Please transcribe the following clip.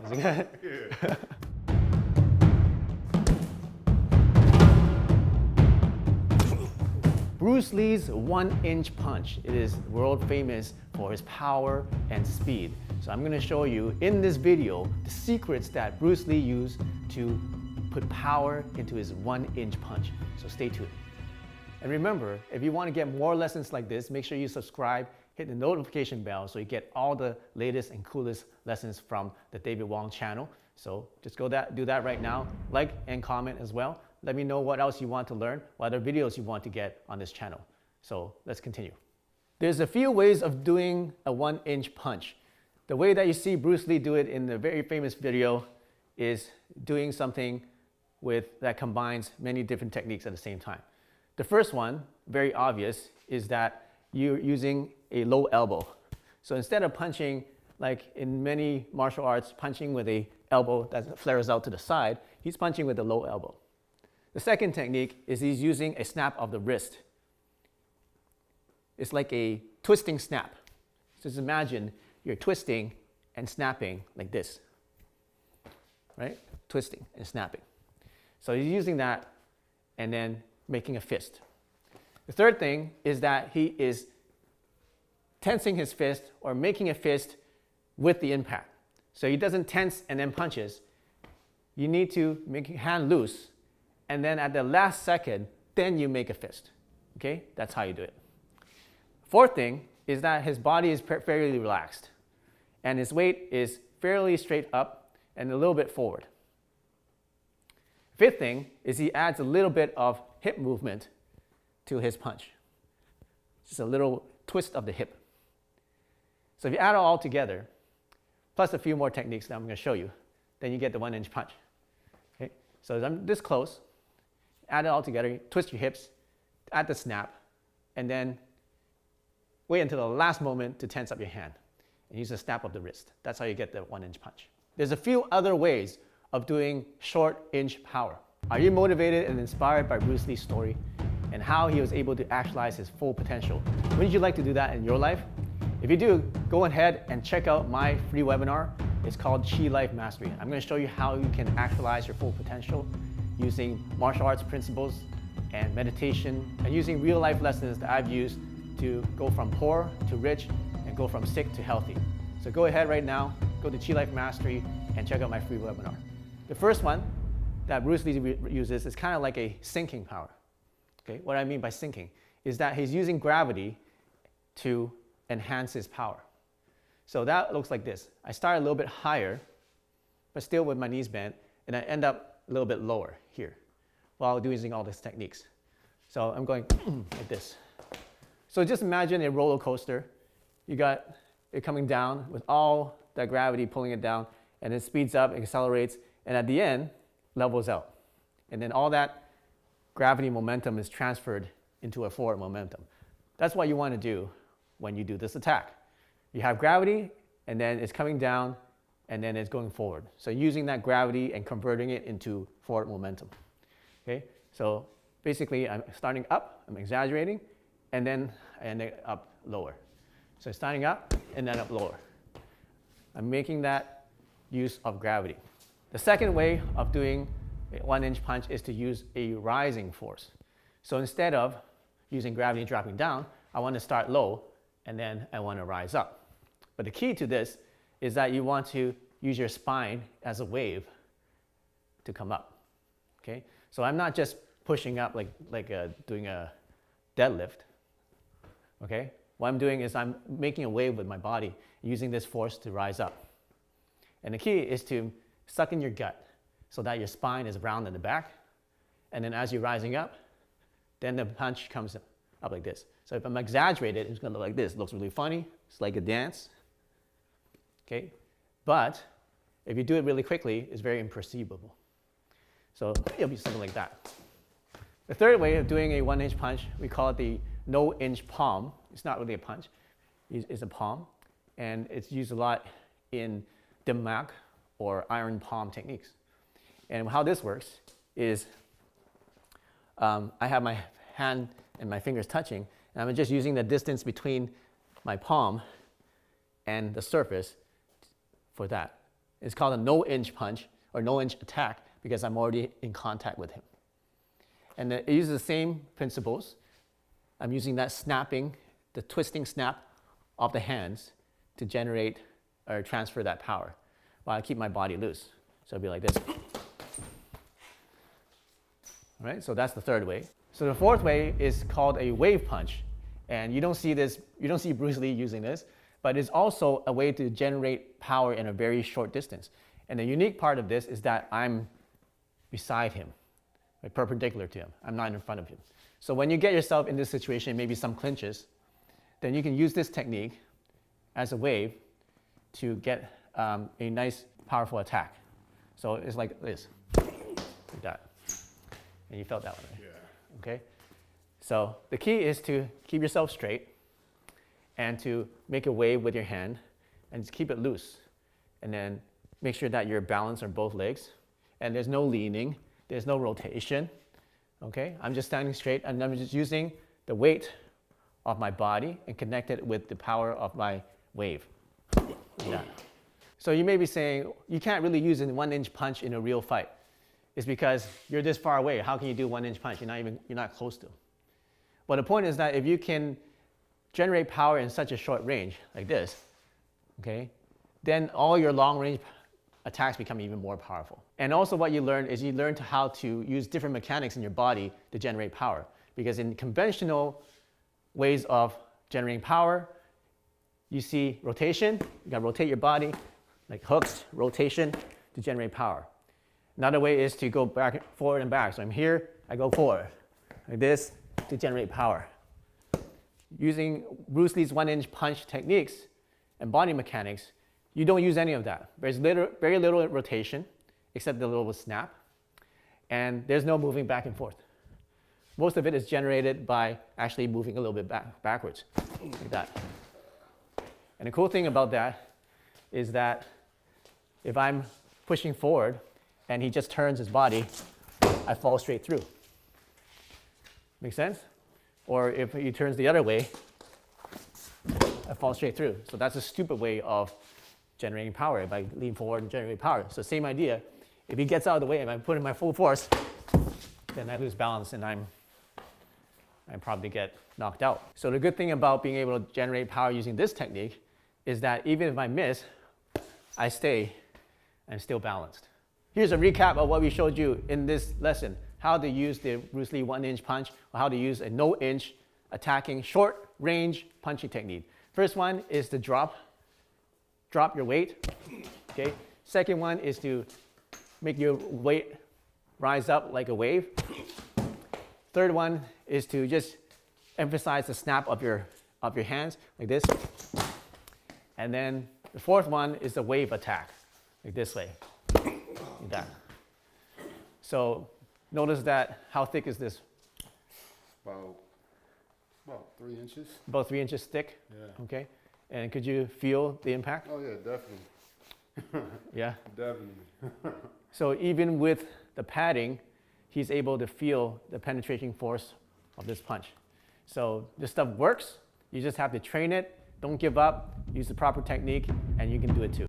Bruce Lee's 1-inch punch. It is world famous for his power and speed. So I'm going to show you in this video the secrets that Bruce Lee used to put power into his 1-inch punch. So stay tuned. And remember, if you want to get more lessons like this, make sure you subscribe, hit the notification bell so you get all the latest and coolest lessons from the David Wong channel. So just do that right now. Like and comment as well. Let me know what else you want to learn, what other videos you want to get on this channel. So let's continue. There's a few ways of doing a 1-inch punch. The way that you see Bruce Lee do it in the very famous video is doing something that combines many different techniques at the same time. The first one, very obvious, is that you're using a low elbow. So instead of punching, like in many martial arts, punching with a elbow that flares out to the side, he's punching with a low elbow. The second technique is he's using a snap of the wrist. It's like a twisting snap. So just imagine you're twisting and snapping like this, right? Twisting and snapping. So he's using that and then making a fist. The third thing is that he is tensing his fist or making a fist with the impact. So he doesn't tense and then punches. You need to make your hand loose, and then at the last second, then you make a fist. Okay? That's how you do it. Fourth thing is that his body is fairly relaxed, and his weight is fairly straight up and a little bit forward. Fifth thing is he adds a little bit of hip movement to his punch. Just a little twist of the hip. So if you add it all together, plus a few more techniques that I'm going to show you, then you get the 1-inch punch. Okay? So I'm this close, add it all together, twist your hips, add the snap, and then wait until the last moment to tense up your hand and use a snap of the wrist. That's how you get the 1-inch punch. There's a few other ways of doing short-inch power. Are you motivated and inspired by Bruce Lee's story and how he was able to actualize his full potential? Would you like to do that in your life? If you do, go ahead and check out my free webinar. It's called Chi Life Mastery. I'm going to show you how you can actualize your full potential using martial arts principles and meditation and using real life lessons that I've used to go from poor to rich and go from sick to healthy. So go ahead right now, go to Chi Life Mastery and check out my free webinar. The first one that Bruce Lee uses is kind of like a sinking power. Okay? What I mean by sinking is that he's using gravity to enhance his power. So that looks like this. I start a little bit higher, but still with my knees bent, and I end up a little bit lower here while using all these techniques. So I'm going like this. So just imagine a roller coaster. You got it coming down with all that gravity pulling it down, and it speeds up, accelerates, and at the end, levels out. And then all that gravity momentum is transferred into a forward momentum. That's what you want to do when you do this attack. You have gravity, and then it's coming down, and then it's going forward. So using that gravity and converting it into forward momentum. Okay? So basically, I'm starting up, I'm exaggerating, and then I end up lower. So starting up, and then up lower. I'm making that use of gravity. The second way of doing a 1-inch punch is to use a rising force. So instead of using gravity dropping down, I want to start low, and then I want to rise up. But the key to this is that you want to use your spine as a wave to come up. Okay? So I'm not just pushing up like doing a deadlift. Okay? What I'm doing is I'm making a wave with my body, using this force to rise up. And the key is to suck in your gut so that your spine is round in the back. And then as you're rising up, then the punch comes up like this. So if I'm exaggerated, it's going to look like this. It looks really funny. It's like a dance. Okay? But if you do it really quickly, it's very imperceivable. So it'll be something like that. The third way of doing a 1-inch punch, we call it the no-inch palm. It's not really a punch. It's a palm. And it's used a lot in Tecnique or iron palm techniques. And how this works is I have my hand and my fingers touching, and I'm just using the distance between my palm and the surface for that. It's called a no-inch punch or no-inch attack because I'm already in contact with him. And it uses the same principles. I'm using that snapping, the twisting snap of the hands to generate or transfer that power while I keep my body loose. So it'll be like this. All right, so that's the third way. So the fourth way is called a wave punch. And you don't see Bruce Lee using this, but it's also a way to generate power in a very short distance. And the unique part of this is that I'm beside him, like perpendicular to him. I'm not in front of him. So when you get yourself in this situation, maybe some clinches, then you can use this technique as a wave to get a nice, powerful attack. So it's like this, like that. And you felt that one, right? Yeah. Okay? So the key is to keep yourself straight and to make a wave with your hand and just keep it loose. And then make sure that you're balanced on both legs. And there's no leaning, there's no rotation. Okay? I'm just standing straight and I'm just using the weight of my body and connect it with the power of my wave. Like that. So you may be saying, you can't really use a 1-inch punch in a real fight. It's because you're this far away. How can you do 1-inch punch? You're not close to. But the point is that if you can generate power in such a short range, like this, okay, then all your long-range attacks become even more powerful. And also what you learn is you learn how to use different mechanics in your body to generate power. Because in conventional ways of generating power, you see rotation, you gotta rotate your body, like hooks, rotation to generate power. Another way is to go back, forward and back. So I'm here, I go forward, like this, to generate power. Using Bruce Lee's 1-inch punch techniques and body mechanics, you don't use any of that. There's very little rotation, except the little snap, and there's no moving back and forth. Most of it is generated by actually moving a little bit backwards, like that. And the cool thing about that is that if I'm pushing forward and he just turns his body, I fall straight through. Make sense? Or if he turns the other way, I fall straight through. So that's a stupid way of generating power if I lean forward and generate power. So same idea. If he gets out of the way and I put in my full force, then I lose balance and I probably get knocked out. So the good thing about being able to generate power using this technique is that even if I miss, I'm still balanced. Here's a recap of what we showed you in this lesson. How to use the Bruce Lee 1-inch punch, or how to use a no-inch attacking short-range punching technique. First one is to drop your weight. Okay. Second one is to make your weight rise up like a wave. Third one is to just emphasize the snap of your hands like this. And then the fourth one is the wave attack, like this way, like that. So notice that, how thick is this? About 3 inches. About 3 inches thick? Yeah. Okay. And could you feel the impact? Oh yeah, definitely. Yeah? Definitely. So even with the padding, he's able to feel the penetrating force of this punch. So this stuff works. You just have to train it. Don't give up. Use the proper technique, and you can do it too.